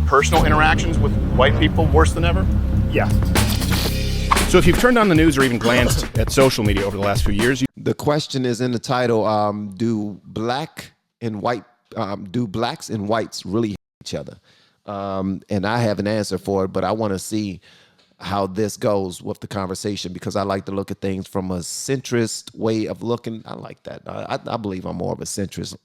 personal interactions with white people worse than ever? Yeah. So if you've turned on the news or even glanced at social media over the last few years, the question is in the title: do blacks and whites really hate each other? And I have an answer for it, but I want to see how this goes with the conversation, because I like to look at things from a centrist way of looking. I like that. I believe I'm more of a centrist,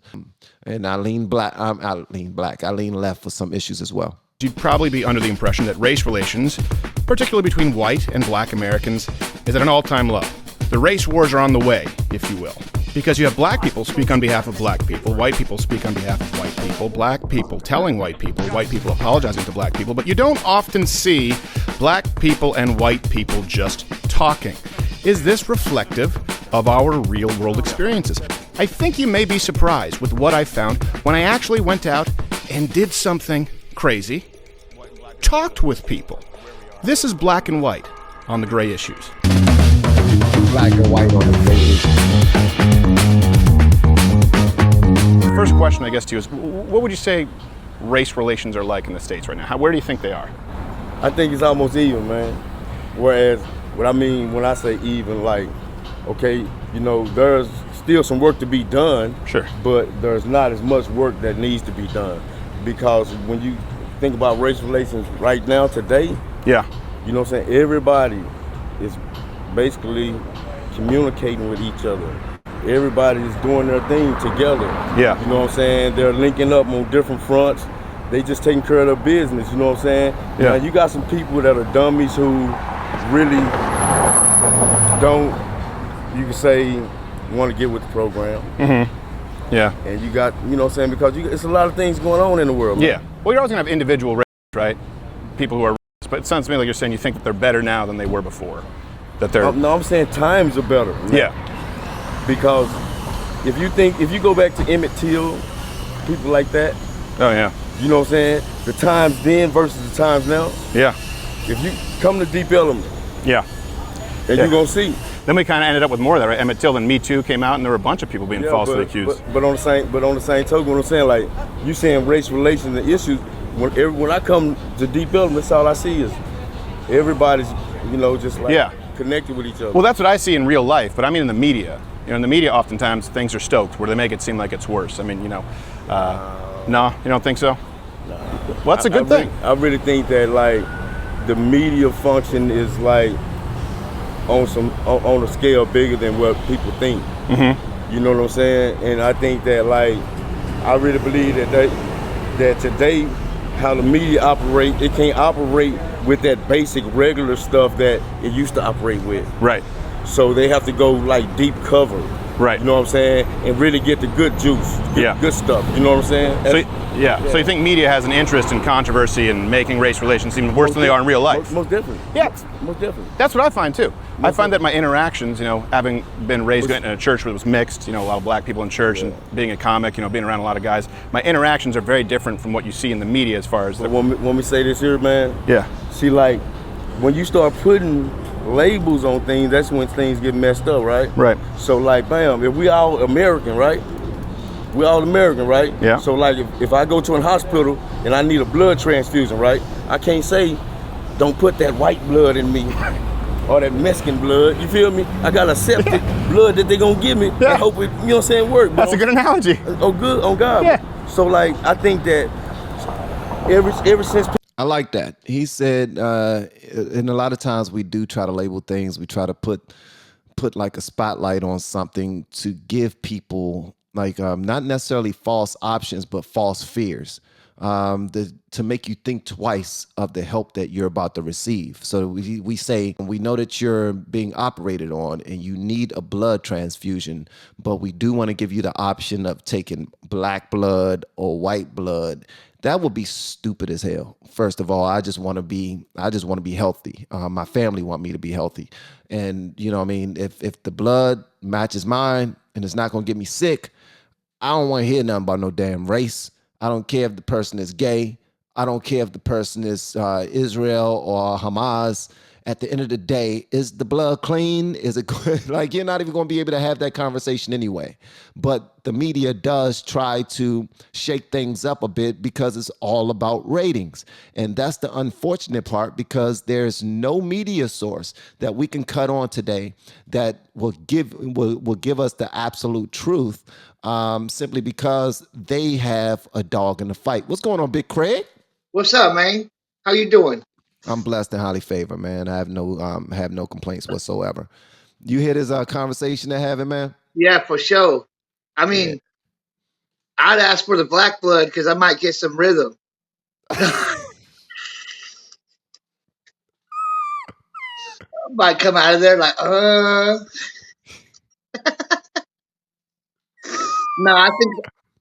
and I lean black. I lean left for some issues as well. you'd probably be under the impression that race relations, particularly between white and black Americans, is at an all-time low. The race wars are on the way, if you will. Because you have black people speak on behalf of black people, white people speak on behalf of white people, black people telling white people apologizing to black people, but you don't often see black people and white people just talking. Is this reflective of our real-world experiences? I think you may be surprised with what I found when I actually went out and did something crazy, talked with people. This is Black and White on the Gray Issues. Black and white on the gray issues. The first question, I guess, to you is, what would you say race relations are like in the States right now? Where do you think they are? I think it's almost even, man. Whereas, what I mean when I say even, like, okay, you know, there's still some work to be done. Sure. But there's not as much work that needs to be done. Because when you think about race relations right now, today, yeah, you know what I'm saying, everybody is basically communicating with each other. Everybody's doing their thing together. Yeah. You know what I'm saying? They're linking up on different fronts. They just taking care of their business, you know what I'm saying? Yeah. Now, you got some people that are dummies who really don't, you can say, want to get with the program. Mm-hmm. Yeah. And you got, you know what I'm saying, because it's a lot of things going on in the world, man. Yeah. Well, you're always going to have individual race, right? People who are racist, but it sounds to me like you're saying you think that they're better now than they were before. That they're... No, I'm saying times are better. Man. Yeah. Because if you go back to Emmett Till, people like that. Oh, yeah. You know what I'm saying? The times then versus the times now. Yeah. If you come to Deep Element. Yeah. And you're going to see. Then we kind of ended up with more of that, right? Emmett Till, then Me Too came out, and there were a bunch of people being falsely accused. But on the same token, what I'm saying, like, you saying race relations and issues, when I come to Deep Element, that's all I see is everybody's, you know, just like connected with each other. Well, that's what I see in real life, but I mean in the media. You know, in the media, oftentimes things are stoked, where they make it seem like it's worse. I mean, you know, no, you don't think so? No. Well, that's a good thing. I really think that, like, the media function is like on a scale bigger than what people think. Mm-hmm. You know what I'm saying? And I think that, like, I really believe that today, how the media operate, it can't operate with that basic regular stuff that it used to operate with. Right. So they have to go like deep cover. Right. You know what I'm saying? And really get the good juice, good stuff. You know what I'm saying? So you think media has an interest in controversy and making race relations seem worse than they are in real life? Most definitely. Yeah. Most definitely. That's what I find too. I find that my interactions, you know, having been raised in a church where it was mixed, you know, a lot of black people in church and being a comic, you know, being around a lot of guys, my interactions are very different from what you see in the media as far as the... When we say this here, man. Yeah. See, like, when you start putting labels on things, that's when things get messed up, right? Right. So, like, bam, if we all American, right? We all American, right? Yeah. So, like, if I go to a hospital and I need a blood transfusion, right? I can't say, don't put that white blood in me or that Mexican blood, you feel me? I got to accept the blood that they're going to give me and hope it, you know what I'm saying, work. That's a good analogy. Oh, good, on God. Yeah. So, like, I think that ever since... I like that. He said, and a lot of times we do try to label things. We try to put like a spotlight on something to give people like not necessarily false options, but false fears to make you think twice of the help that you're about to receive. So we say, we know that you're being operated on and you need a blood transfusion, but we do want to give you the option of taking black blood or white blood. That would be stupid as hell. First of all, I just want to be healthy. My family want me to be healthy. And, you know what I mean, if the blood matches mine and it's not going to get me sick, I don't want to hear nothing about no damn race. I don't care if the person is gay. I don't care if the person is Israel or Hamas. at the end of the day, is the blood clean? Is it good? Like, you're not even going to be able to have that conversation anyway. But the media does try to shake things up a bit because it's all about ratings. And that's the unfortunate part, because there's no media source that we can cut on today that will give us the absolute truth, simply because they have a dog in the fight. What's going on, Big Craig? What's up, man? How you doing? I'm blessed and highly favored, man. I have no complaints whatsoever. You hear this conversation they're having, man? Yeah, for sure. I mean, I'd ask for the black blood because I might get some rhythm. I might come out of there like, No,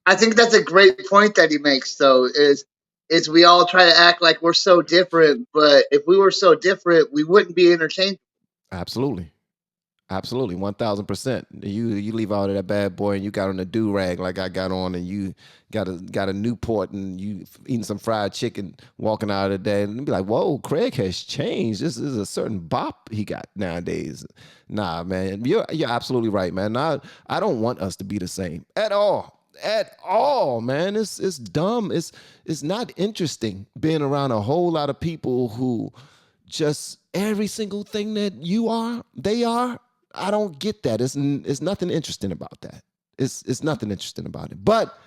I think that's a great point that he makes, though, is we all try to act like we're so different, but if we were so different, we wouldn't be interchangeable. Absolutely. Absolutely, 1000%. You leave out of that bad boy and you got on a do rag like I got on, and you got a Newport and you eating some fried chicken, walking out of the day, and be like, "Whoa, Craig has changed. This is a certain bop he got nowadays." Nah, man, you're absolutely right, man. I don't want us to be the same at all. At all, man. It's dumb. It's not interesting being around a whole lot of people who just every single thing that you are, they are. I don't get that. It's nothing interesting about that. It's nothing interesting about it. But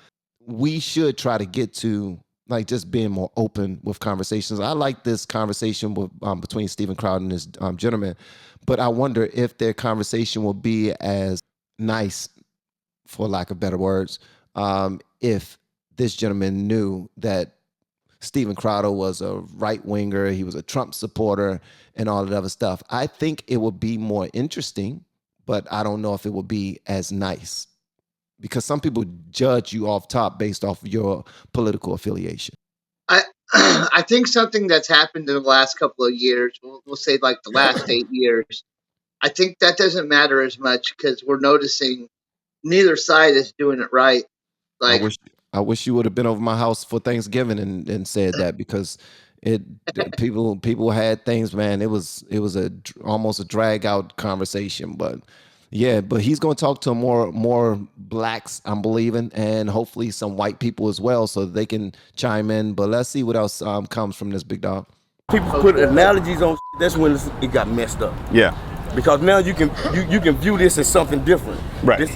we should try to get to like just being more open with conversations. I like this conversation with between Steven Crowder and this gentleman, but I wonder if their conversation will be as nice, for lack of better words, if this gentleman knew that Steven Crowder was a right winger, he was a Trump supporter, and all that other stuff. I think it would be more interesting, but I don't know if it would be as nice, because some people judge you off top based off of your political affiliation. I think something that's happened in the last couple of years, we'll say like the last 8 years, I think that doesn't matter as much because we're noticing neither side is doing it right. Like, I wish you would have been over my house for Thanksgiving and said that, because people had things, man. It was almost a drag out conversation, but yeah, but he's going to talk to more blacks, I'm believing, and hopefully some white people as well, so they can chime in. But let's see what else comes from this, big dog. People put analogies on. That's when it got messed up. Yeah. Because now you can view this as something different. Right.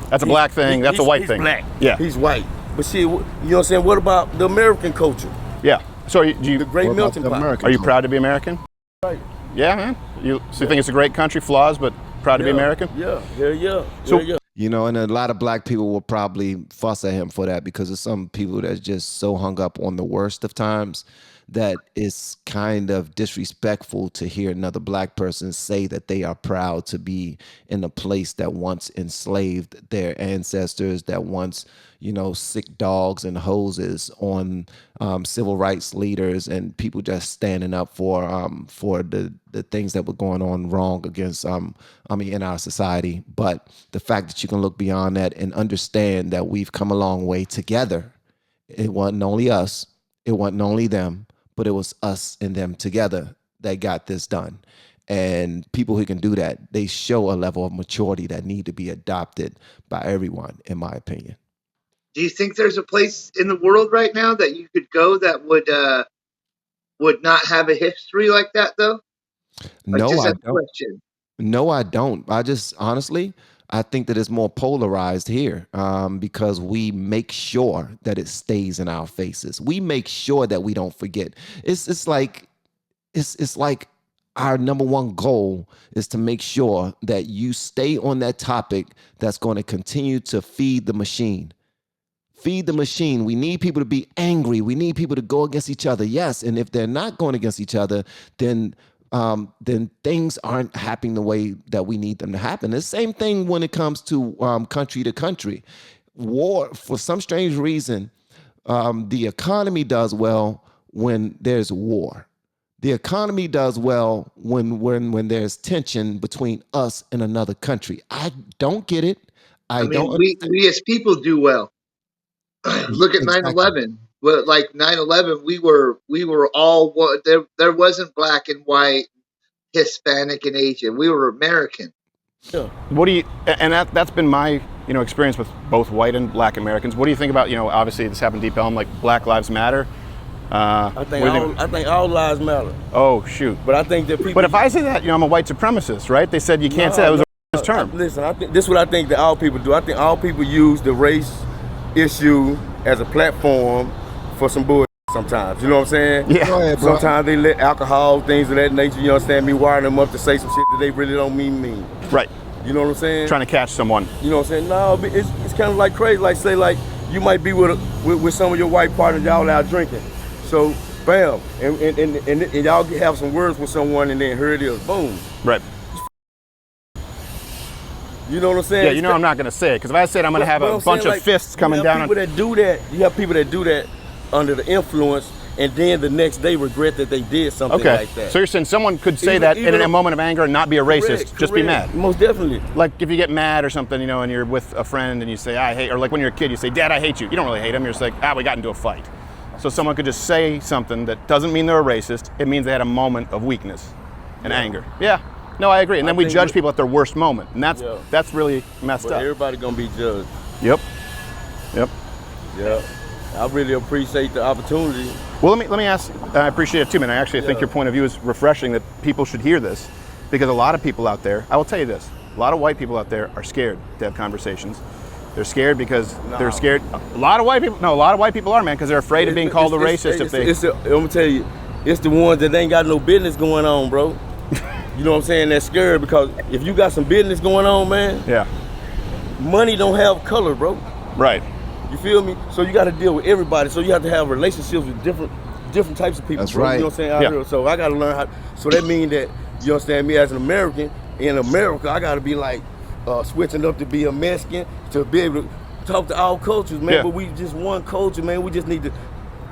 That's a black thing. That's a white thing. He's black. Yeah. He's white. But see, you know what I'm saying? What about the American culture? Yeah. So The great melting pot. Are you proud to be American? Right. Yeah, man. You think it's a great country, flaws, but proud to be American? Yeah. Yeah. So- yeah. You know, and a lot of black people will probably fuss at him for that, because there's some people that's just so hung up on the worst of times that it's kind of disrespectful to hear another black person say that they are proud to be in a place that once enslaved their ancestors, that once, sick dogs and hoses on civil rights leaders and people just standing up for the things that were going on wrong against in our society. But the fact that you can look beyond that and understand that we've come a long way together. It wasn't only us, it wasn't only them, but it was us and them together that got this done. And people who can do that, they show a level of maturity that need to be adopted by everyone, in my opinion. do you think there's a place in the world right now that you could go that would not have a history like that, though? No, I don't. Question. No, I don't. I just honestly, I think that it's more polarized here, because we make sure that it stays in our faces. We make sure that we don't forget. It's like our number one goal is to make sure that you stay on that topic that's going to continue to feed the machine. Feed the machine. We need people to be angry. We need people to go against each other. Yes, and if they're not going against each other, then things aren't happening the way that we need them to happen. The same thing when it comes to country to country. War, for some strange reason, the economy does well when there's war. The economy does well when there's tension between us and another country. I don't get it. We as people do well. Look at 9/11. Well, like 9/11, we were all there wasn't black and white. Hispanic and Asian. We were American. Yeah. What do you? And that's been my experience with both white and black Americans. What do you think about obviously this happened Deep Elm, like Black Lives Matter? I think all lives matter. Oh shoot! But I think that people. But if I say that, I'm a white supremacist, right? They said you can't say that was a racist term. Listen, I think this is what I think that all people do. I think all people use the race issue as a platform for some bullshit sometimes. You know what I'm saying? Yeah. Go ahead, bro. Sometimes they let alcohol, things of that nature, you understand me, wire them up to say some shit that they really don't mean. Right. You know what I'm saying? Trying to catch someone. You know what I'm saying? No, it's kind of like crazy. Like say like you might be with some of your white partners, y'all out drinking. So bam, and y'all have some words with someone, and then here it is, boom. Right. You know what I'm saying? Yeah, I'm not going to say it, because if I said I'm going to have a bunch of fists coming down. You have people that do that under the influence, and then the next day regret that they did something like that. So you're saying someone could say that in a moment of anger and not be a racist, just be mad? Most definitely. Like if you get mad or something, and you're with a friend and you say, I hate, or like when you're a kid, you say, Dad, I hate you. You don't really hate him. You're just like, we got into a fight. So someone could just say something that doesn't mean they're a racist. It means they had a moment of weakness and anger. Yeah. No, I agree. And then we judge people at their worst moment. And that's really messed up. Everybody gonna be judged. Yep. Yeah. I really appreciate the opportunity. Well, let me ask, I appreciate it too, man. I actually think your point of view is refreshing, that people should hear this, because a lot of people out there, I will tell you this, a lot of white people out there are scared to have conversations. They're scared because they're scared. A lot of white people are, man, because they're afraid of being called a racist I'm gonna tell you, it's the ones that ain't got no business going on, bro. You know what I'm saying? That's scared, because if you got some business going on, man, money don't have color, bro. Right. You feel me? So you got to deal with everybody. So you have to have relationships with different types of people. That's bro. right. You know what I'm saying? So I got to learn how. So that means that, you understand me, as an American, in America, I got to be like switching up to be a Mexican, to be able to talk to all cultures, man. Yeah. But we just one culture, man. We just need to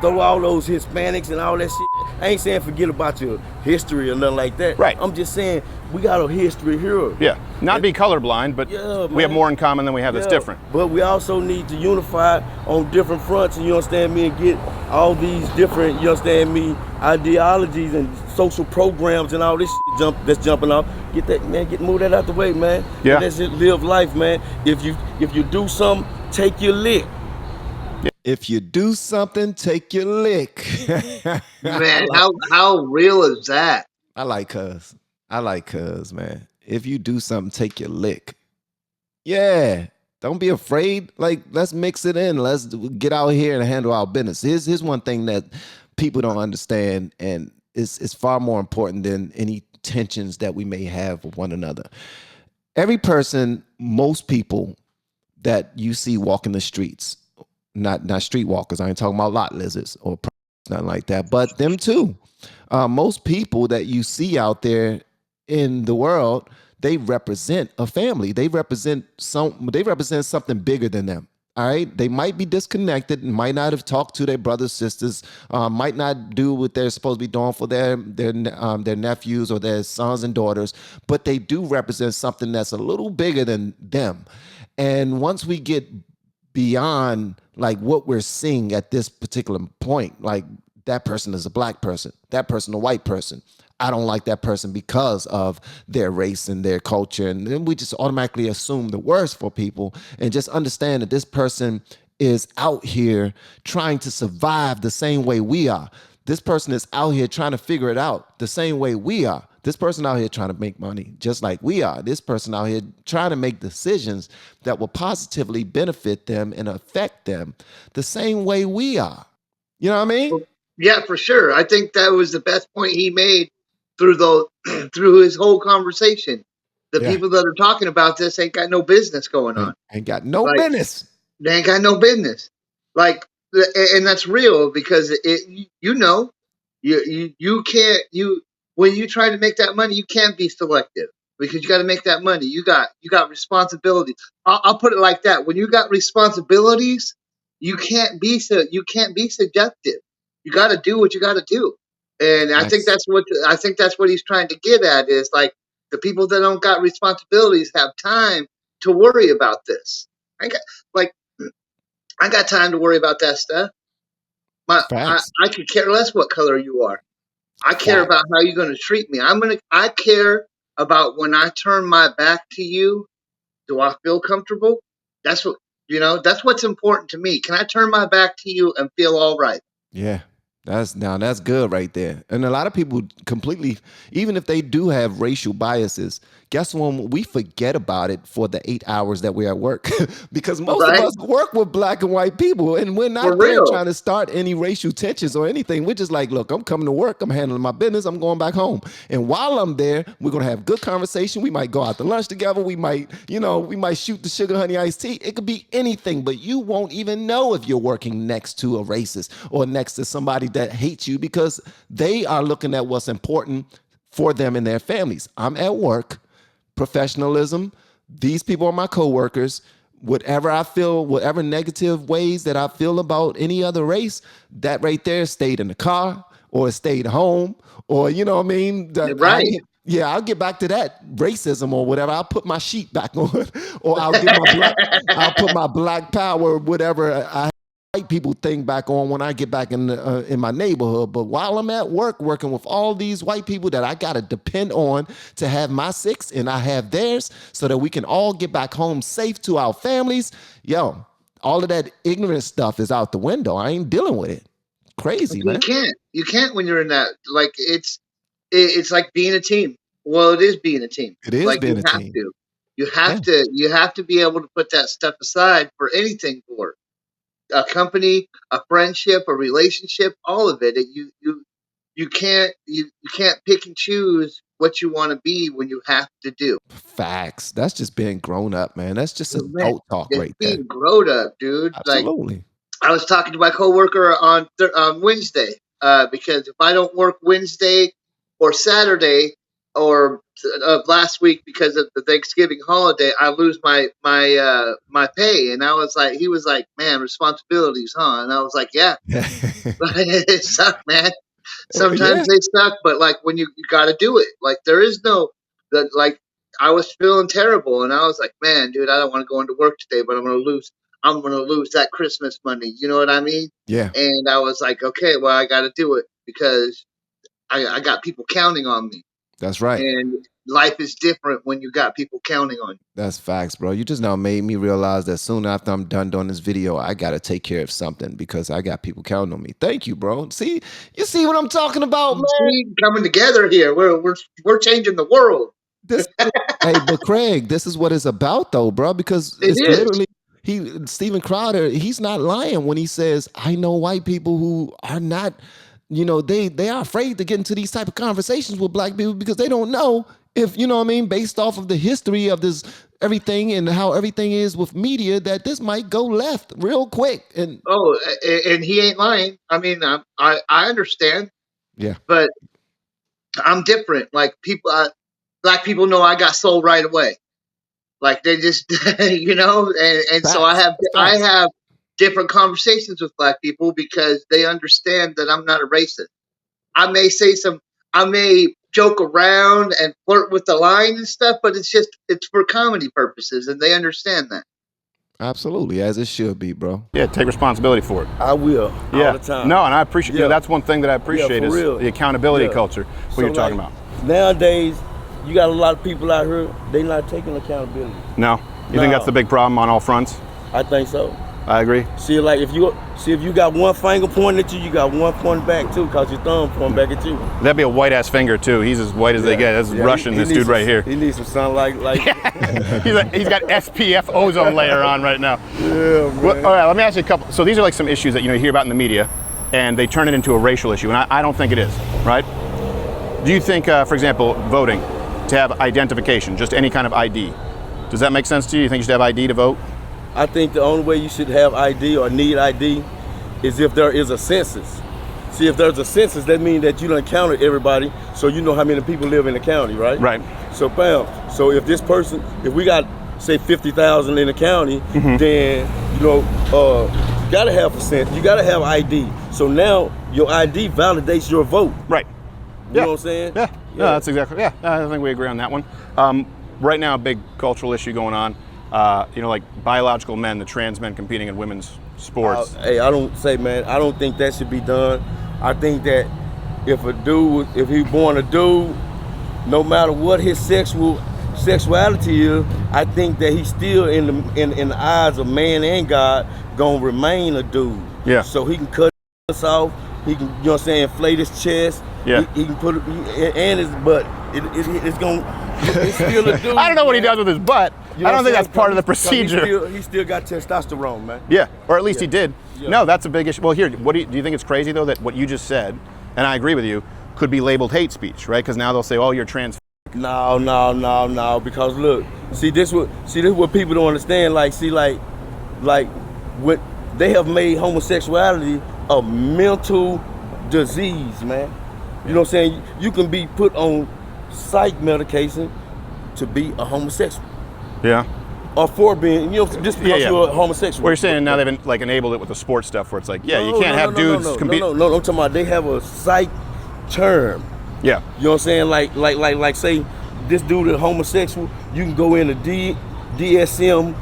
throw all those Hispanics and all that shit. I ain't saying forget about your history or nothing like that. Right. I'm just saying we got a history here. Yeah. Not be colorblind, but we have more in common than we have that's different. But we also need to unify on different fronts, and you understand me, and get all these different, you understand me, ideologies and social programs and all this shit that's jumping off. Get that, man, move that out the way, man. Yeah. And that's it, live life, man. If you do something, take your lick. If you do something, take your lick. Man, how real is that? I like cuz, man. If you do something, take your lick. Yeah. Don't be afraid. Like, let's mix it in. Let's get out here and handle our business. Here's one thing that people don't understand, and it's far more important than any tensions that we may have with one another. Every person, most people that you see walking the streets, not streetwalkers, I ain't talking about lot lizards or nothing like that, but them too. Most people that you see out there in the world, they represent a family. They represent something bigger than them. All right. They might be disconnected and might not have talked to their brothers, sisters, might not do what they're supposed to be doing for their nephews or their sons and daughters, but they do represent something that's a little bigger than them. And once we get beyond like what we're seeing at this particular point, like that person is a black person, that person a white person, I don't like that person because of their race and their culture. And then we just automatically assume the worst for people, and just understand that this person is out here trying to survive the same way we are. This person is out here trying to figure it out the same way we are. This person out here trying to make money just like we are. This person out here trying to make decisions that will positively benefit them and affect them the same way we are. You know what I mean? Yeah, for sure. I think that was the best point he made through his whole conversation. The people that are talking about this ain't got no business going on. Ain't got no business. They ain't got no business. Like, and that's real, because you can't, when you try to make that money, you can't be selective, because you got to make that money. You got responsibilities. I'll put it like that. When you got responsibilities, you can't be seductive. You got to do what you got to do. And I think that's what he's trying to get at, is like, the people that don't got responsibilities have time to worry about this. I got time to worry about that stuff. I could care less what color you are. I care about how you're going to treat me. I care about when I turn my back to you, do I feel comfortable? That's what, that's what's important to me. Can I turn my back to you and feel all right? Yeah. That's good right there. And a lot of people completely, even if they do have racial biases, guess when we forget about it for the 8 hours that we're at work, because most of us work with black and white people, and we're not there trying to start any racial tensions or anything. We're just like, look, I'm coming to work, I'm handling my business, I'm going back home. And while I'm there, we're gonna have good conversation. We might go out to lunch together. We might, we might shoot the sugar honey iced tea. It could be anything, but you won't even know if you're working next to a racist or next to somebody that hates you, because they are looking at what's important for them and their families. I'm at work. Professionalism. These people are my coworkers. Whatever I feel, whatever negative ways that I feel about any other race, that right there stayed in the car or stayed home, or Right. I'll get back to that racism or whatever. I'll put my sheet back on, or I'll put my black power, whatever I white people thing back on when I get back in my neighborhood. But while I'm at work working with all these white people that I gotta depend on to have my six and I have theirs, so that we can all get back home safe to our families, all of that ignorant stuff is out the window. I ain't dealing with it. Crazy, man. You can't when you're in that. Like it's like being a team. Well, it is being a team. It is like being you a have team. to. You have to be able to put that stuff aside for anything, for a company, a friendship, a relationship, all of it. You can't pick and choose what you want to be when you have to do. Facts. That's just being grown up, man. That's just adult talk right there. Being grown up, dude. Absolutely. Like, I was talking to my coworker on Wednesday, because if I don't work Wednesday or Saturday or last week because of the Thanksgiving holiday, I lose my pay. And he was like, man, responsibilities, huh? And I was like, yeah, it sucks, man. Sometimes they suck, but like when you got to do it. Like there is I was feeling terrible, and I was like, man, dude, I don't want to go into work today, but I'm gonna lose that Christmas money. You know what I mean? Yeah. And I was like, okay, well, I got to do it because I got people counting on me. That's right. And life is different when you got people counting on you. That's facts, bro. You just now made me realize that soon after I'm done doing this video, I got to take care of something because I got people counting on me. Thank you, bro. See, you see what I'm talking about, man? See, coming together here. We're changing the world. Hey, but Craig, this is what it's about, though, bro, because it's literally Steven Crowder, he's not lying when he says, I know white people who are not, they are afraid to get into these type of conversations with black people because they don't know if, based off of the history of this everything and how everything is with media, that this might go left real quick. And he ain't lying. I mean, I understand. Yeah. But I'm different. Like black people know I got soul right away. Like they just, and so I have different conversations with black people because they understand that I'm not a racist. I may joke around and flirt with the line and stuff, but it's for comedy purposes, and they understand that. Absolutely, as it should be, bro. Yeah, take responsibility for it. I will. Yeah. All the time. No, and I appreciate. That's one thing that I appreciate is real. the accountability culture. What you're talking about. Nowadays, you got a lot of people out here. They not taking accountability. No, you think that's the big problem on all fronts? I think so. I agree. See, like if you got one finger pointing at you, you got one pointing back too, cause your thumb pointing back at you. That'd be a white ass finger too. He's as white as they get. That's Russian. This dude right here. He needs some sunlight. He's got SPF ozone layer on right now. Yeah, man. Well, all right, let me ask you a couple. So these are like some issues that you hear about in the media, and they turn it into a racial issue, and I don't think it is. Right? Do you think, for example, voting to have identification, just any kind of ID, does that make sense to you? You think you should have ID to vote? I think the only way you should have ID or need ID is if there is a census. See, if there's a census, that means that you done counted everybody, so you know how many people live in the county, right? Right. So, bam. So if if we got, say, 50,000 in the county, then, you gotta have a census. You gotta have ID. So now your ID validates your vote. Right. You know what I'm saying? Yeah. No, that's exactly. Yeah, I think we agree on that one. Right now, a big cultural issue going on. Like biological men, the trans men competing in women's sports. I don't think that should be done. I think that if he born a dude, no matter what his sexuality is, I think that he's still in the eyes of man and God gonna remain a dude. Yeah. So he can cut his off. He can, you know what I'm saying, inflate his chest. Yeah. He can put it and his butt. It's still a dude. I don't know what he does with his butt. You know I don't think what I'm that's part of the saying? procedure. He still got testosterone, man. Yeah, or at least he did. Yeah. No, that's a big issue. Well, here, do you think it's crazy though that what you just said, and I agree with you, could be labeled hate speech, right? Because now they'll say, "Oh, you're trans." No. Because look, this is what people don't understand. Like what they have made homosexuality a mental disease, man. You know what I'm saying? You can be put on psych medication to be a homosexual. Yeah. Or for being, you know, just because you're a homosexual. Well, you're saying now they've like enabled it with the sports stuff, where it's like, yeah, you can't have dudes compete. No, I'm talking about they have a psych term. Yeah. You know what I'm saying? Like say this dude is homosexual, you can go in the DSM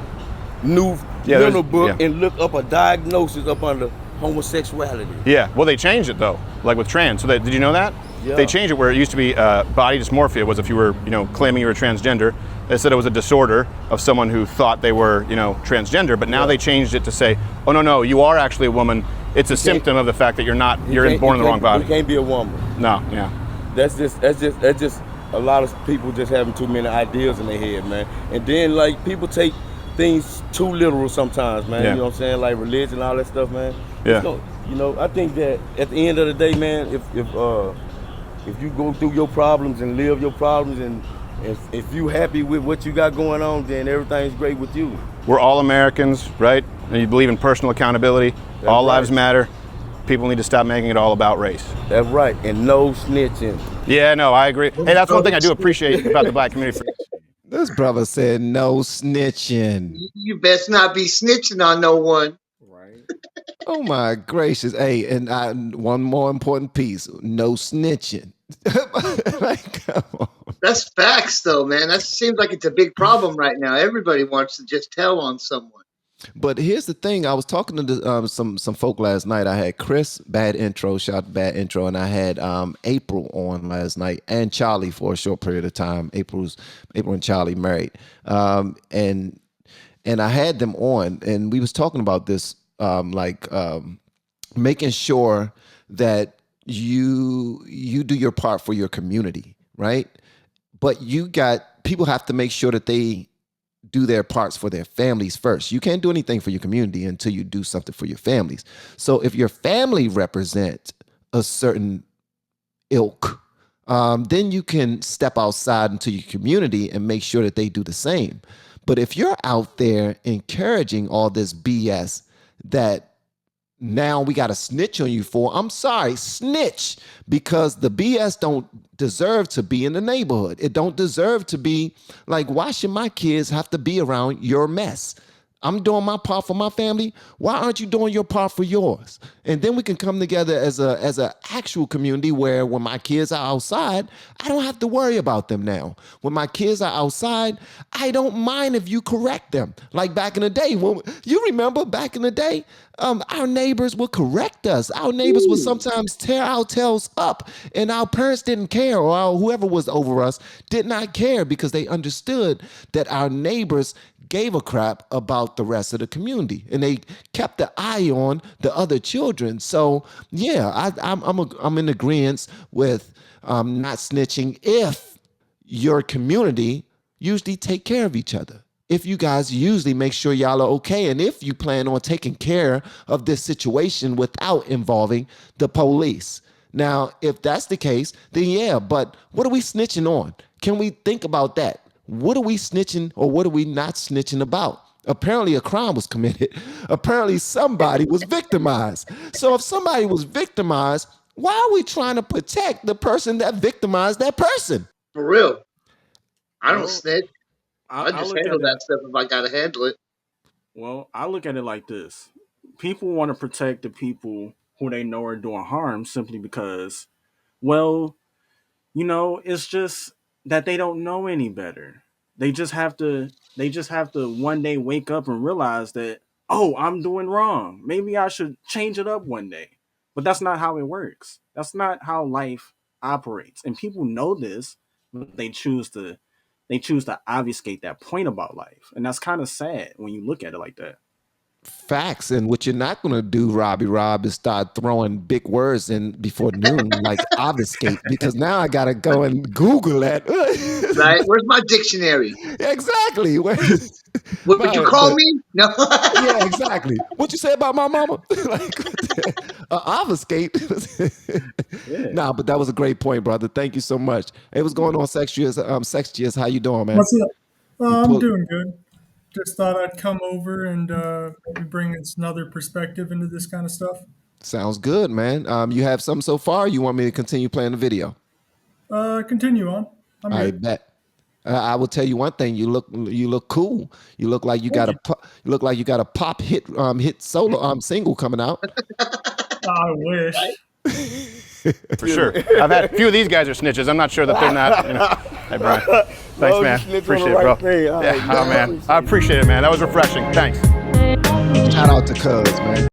new mental book and look up a diagnosis up under homosexuality. Yeah. Well, they changed it though, like with trans. So did you know that? Yeah. They changed it where it used to be body dysmorphia was if you were, claiming you were transgender. They said it was a disorder of someone who thought they were, transgender. But now they changed it to say, oh no, you are actually a woman. It's a symptom of the fact that you're born in the wrong body. You can't be a woman. No. Yeah. That's just a lot of people just having too many ideas in their head, man. And then like people take things too literal sometimes, man. Yeah. You know what I'm saying? Like religion and all that stuff, man. Yeah. I think that at the end of the day, man, if you go through your problems and live your problems and if you happy with what you got going on, then everything's great with you. We're all Americans, right? And you believe in personal accountability. All lives matter. People need to stop making it all about race. That's right. And no snitching. Yeah, no, I agree. Hey, that's one thing I do appreciate about the black community. This brother said no snitching. You best not be snitching on no one. Right. Oh my gracious. Hey, and one more important piece. No snitching. Like, come on. That's facts, though, man. That seems like it's a big problem right now. Everybody wants to just tell on someone. But here's the thing. I was talking to some folk last night. I had Chris, Bad Intro, shout out to Bad Intro, and I had April on last night, and Charlie for a short period of time. April and Charlie married, and I had them on, and we was talking about this, making sure that you do your part for your community, right? But people have to make sure that they do their parts for their families first. You can't do anything for your community until you do something for your families. So if your family represents a certain ilk, then you can step outside into your community and make sure that they do the same. But if you're out there encouraging all this BS that now we got to snitch on you for, I'm sorry, snitch, because the BS don't deserve to be in the neighborhood. It don't deserve to be like, why should my kids have to be around your mess? I'm doing my part for my family. Why aren't you doing your part for yours? And then we can come together as a actual community where when my kids are outside, I don't have to worry about them now. When my kids are outside, I don't mind if you correct them. Like back in the day, you remember back in the day, our neighbors would correct us. Our neighbors would sometimes tear our tails up, and our parents didn't care, or whoever was over us did not care, because they understood that our neighbors gave a crap about the rest of the community, and they kept the eye on the other children. So yeah, I'm in agreement with not snitching if your community usually take care of each other. If you guys usually make sure y'all are okay, and if you plan on taking care of this situation without involving the police. Now, if that's the case, then yeah, but what are we snitching on? Can we think about that? What are we snitching, or what are we not snitching about? Apparently a crime was committed. Apparently somebody was victimized. So if somebody was victimized, why are we trying to protect the person that victimized that person? For real. I don't snitch. I just look handle at that stuff if I gotta handle it. Well, I look at it like this. People want to protect the people who they know are doing harm simply because, well, it's just that they don't know any better. They just have to one day wake up and realize that, oh, I'm doing wrong. Maybe I should change it up one day. But that's not how it works. That's not how life operates. And people know this, but they choose to obfuscate that point about life. And that's kind of sad when you look at it like that. Facts. And what you're not going to do, Robbie Rob, is start throwing big words in before noon, like obfuscate, because now I got to go and Google that. Right? Where's my dictionary? Exactly. What would you call me? No. Yeah, exactly. What you say about my mama? Like, obfuscate. Yeah. Nah, but that was a great point, brother. Thank you so much. Hey, what's going on, Sextious? How you doing, man? What's up? I'm doing good. Just thought I'd come over and maybe bring another perspective into this kind of stuff. Sounds good, man. You have something so far? You want me to continue playing the video? Continue on. I'm I good. bet. I will tell you one thing. You look cool. You look like you got a pop hit solo single coming out. I wish. For sure. I've had a few of these guys are snitches. I'm not sure that they're not. You know. Hey, Brian. Thanks, man. Appreciate it, bro. Yeah. Oh, man. I appreciate it, man. That was refreshing. Thanks. Shout out to Cuz, man.